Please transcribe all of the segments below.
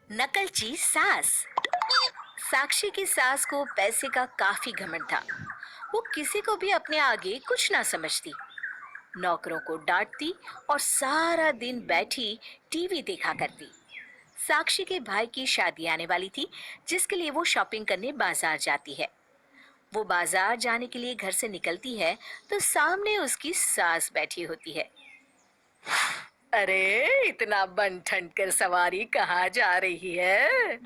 नकलची सास। साक्षी की सास को पैसे का काफी घमंड था। वो किसी को भी अपने आगे कुछ ना समझती। नौकरों को डांटती और सारा दिन बैठी टीवी देखा करती। साक्षी के भाई की शादी आने वाली थी, जिसके लिए वो शॉपिंग करने बाजार जाती है। वो बाजार जाने के लिए घर से निकलती है तो सामने उसकी सास बैठी होती है। अरे इतना बन ठन कर सवारी कहाँ जा रही है?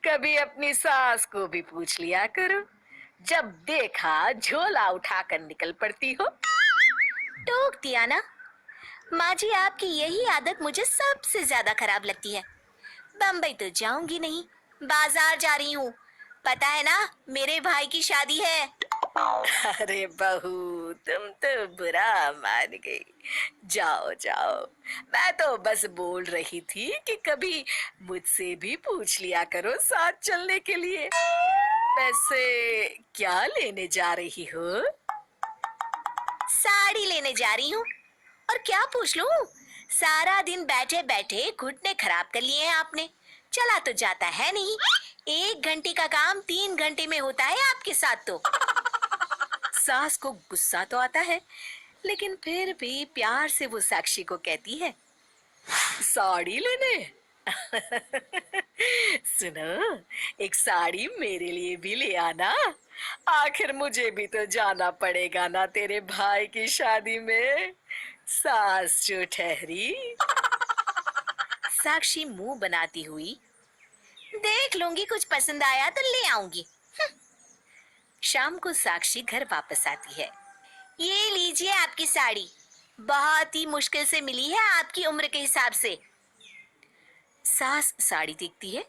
कभी अपनी सास को भी पूछ लिया करो। जब देखा झोला उठाकर निकल पड़ती हो। टोक दिया ना। माँ जी, आपकी यही आदत मुझे सबसे ज्यादा खराब लगती है। बम्बई तो जाऊंगी नहीं, बाजार जा रही हूँ। पता है ना, मेरे भाई की शादी है। अरे बहू, तुम तो बुरा मान गई। जाओ जाओ, मैं तो बस बोल रही थी कि कभी मुझसे भी पूछ लिया करो साथ चलने के लिए। वैसे क्या लेने जा रही हो? साड़ी लेने जा रही हूँ। और क्या पूछ लूं? सारा दिन बैठे बैठे घुटने खराब कर लिए हैं आपने। चला तो जाता है नहीं। 1 घंटे का काम 3 घंटे में होता है आपके साथ तो। सास को गुस्सा तो आता है, लेकिन फिर भी प्यार से वो साक्षी को कहती है, साड़ी लेने? सुनो, एक साड़ी मेरे लिए भी ले आना। आखिर मुझे भी तो जाना पड़ेगा ना तेरे भाई की शादी में। सास जो ठहरी। साक्षी मुंह बनाती हुई, देख लूंगी, कुछ पसंद आया तो ले आऊंगी। शाम को साक्षी घर वापस आती है। ये लीजिए आपकी साड़ी, बहुत ही मुश्किल से मिली है आपकी उम्र के हिसाब से। सास साड़ी देखती है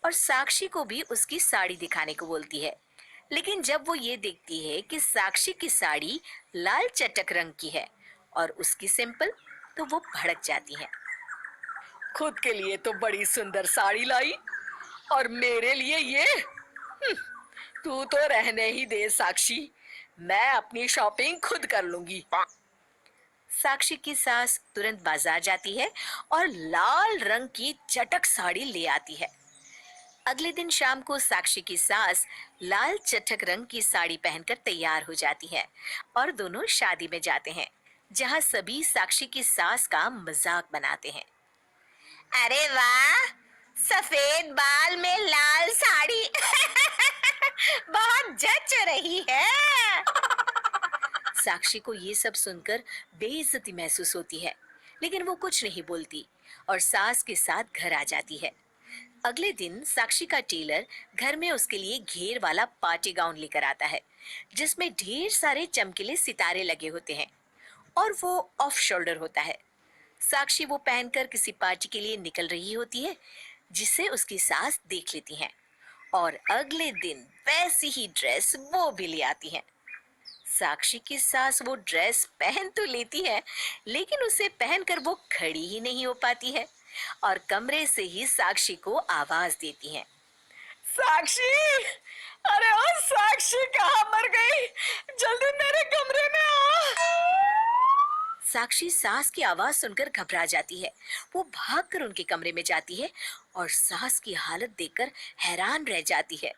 और साक्षी को भी उसकी साड़ी दिखाने को बोलती है। लेकिन जब वो ये देखती है कि साक्षी की साड़ी लाल चटक रंग की है और उसकी सिंपल, तो वो भड़क जाती है। खुद के लिए तो बड़ी सुंदर साड़ी लाई और मेरे लिए ये। तू तो रहने ही दे साक्षी, मैं अपनी शॉपिंग खुद कर लूंगी। साक्षी की सास तुरंत बाजार जाती है और लाल रंग की चटक साड़ी ले आती है। अगले दिन शाम को साक्षी की सास लाल चटक रंग की साड़ी पहनकर तैयार हो जाती है और दोनों शादी में जाते हैं, जहां सभी साक्षी की सास का मजाक बनाते हैं। अरे वाह, सफेद बाल में लाल साड़ी। बहुत जच रही है। साक्षी को ये सब सुनकर बेइज्जती महसूस होती है, लेकिन वो कुछ नहीं बोलती और सास के साथ घर आ जाती है। अगले दिन साक्षी का टेलर घर में उसके लिए घेर वाला पार्टी गाउन लेकर आता है, जिसमें ढेर सारे चमकीले सितारे लगे होते हैं और वो ऑफ शोल्डर होता है। साक्षी वो पहनकर किसी पार्टी के लिए निकल रही होती है, जिसे उसकी सास देख लेती है और अगले दिन वैसी ही ड्रेस वो भी ले आती है। साक्षी की सास वो ड्रेस पहन तो लेती है, लेकिन उसे पहनकर वो खड़ी ही नहीं हो पाती है और कमरे से ही साक्षी को आवाज देती है, साक्षी! अरे ओ साक्षी, कहाँ मर गई? जल्दी मेरे कमरे में आ। साक्षी सास की आवाज सुनकर घबरा जाती है। वो भागकर उनके कमरे में जाती है और सास की हालत देखकर हैरान रह जाती है।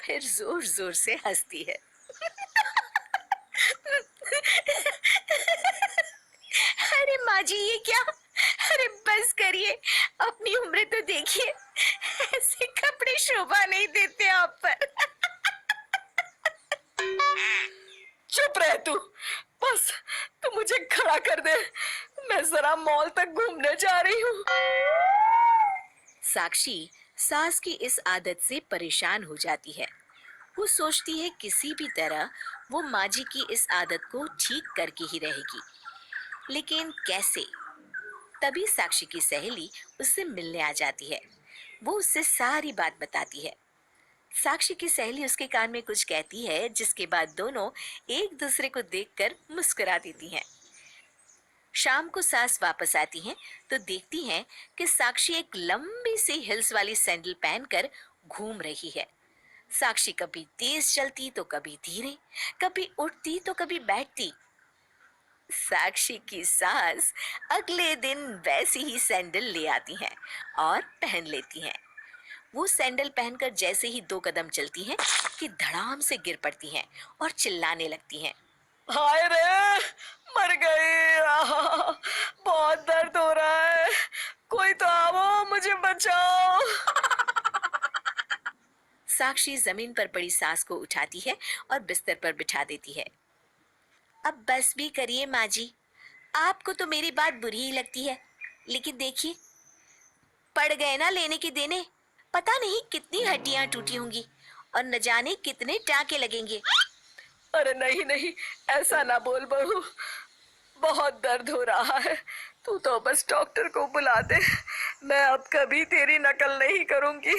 फिर जोर जोर से हंसती है। अरे माँ जी, ये क्या? अरे बस करिए, अपनी उम्र तो देखिए। ऐसे कपड़े शोभा नहीं देते आप पर। चुप रह तू, बस तू मुझे खड़ा कर दे, मैं जरा मॉल तक घूमने जा रही हूँ। साक्षी सास की इस आदत से परेशान हो जाती है। वो सोचती है किसी भी तरह वो माँ जी की इस आदत को ठीक करके ही रहेगी, लेकिन कैसे? तभी साक्षी की सहेली उससे मिलने आ जाती है। वो उससे सारी बात बताती है। साक्षी की सहेली उसके कान में कुछ कहती है, जिसके बाद दोनों एक दूसरे को देखकर मुस्कुरा देती हैं। शाम को सास वापस आती हैं तो देखती हैं कि साक्षी एक लंबी सी हिल्स वाली सैंडल पहनकर घूम रही है। साक्षी कभी तेज चलती तो कभी धीरे, कभी उठती तो कभी बैठती। साक्षी की सास अगले दिन वैसी ही सैंडल ले आती हैं और पहन लेती हैं। वो सैंडल पहनकर जैसे ही 2 कदम चलती हैं कि धड़ाम से गिर पड़ती हैं और चिल्लाने लगती हैं। हाय रे, मर गई। बहुत दर्द हो रहा है, कोई तो आओ, मुझे बचाओ। साक्षी जमीन पर पड़ी सास को उठाती है और बिस्तर पर बिठा देती है। अब बस भी करिए माँ जी, आपको तो मेरी बात बुरी ही लगती है, लेकिन देखिए पड़ गए ना लेने के देने। पता नहीं कितनी हड्डियां टूटी होंगी और न जाने कितने टांके लगेंगे। अरे नहीं नहीं, ऐसा ना बोल बहू, बहुत दर्द हो रहा है। तू तो बस डॉक्टर को बुला दे, मैं अब कभी तेरी नकल नहीं करूंगी।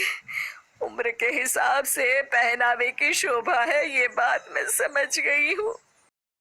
उम्र के हिसाब से पहनावे की शोभा है, ये बात मैं समझ गई हूँ।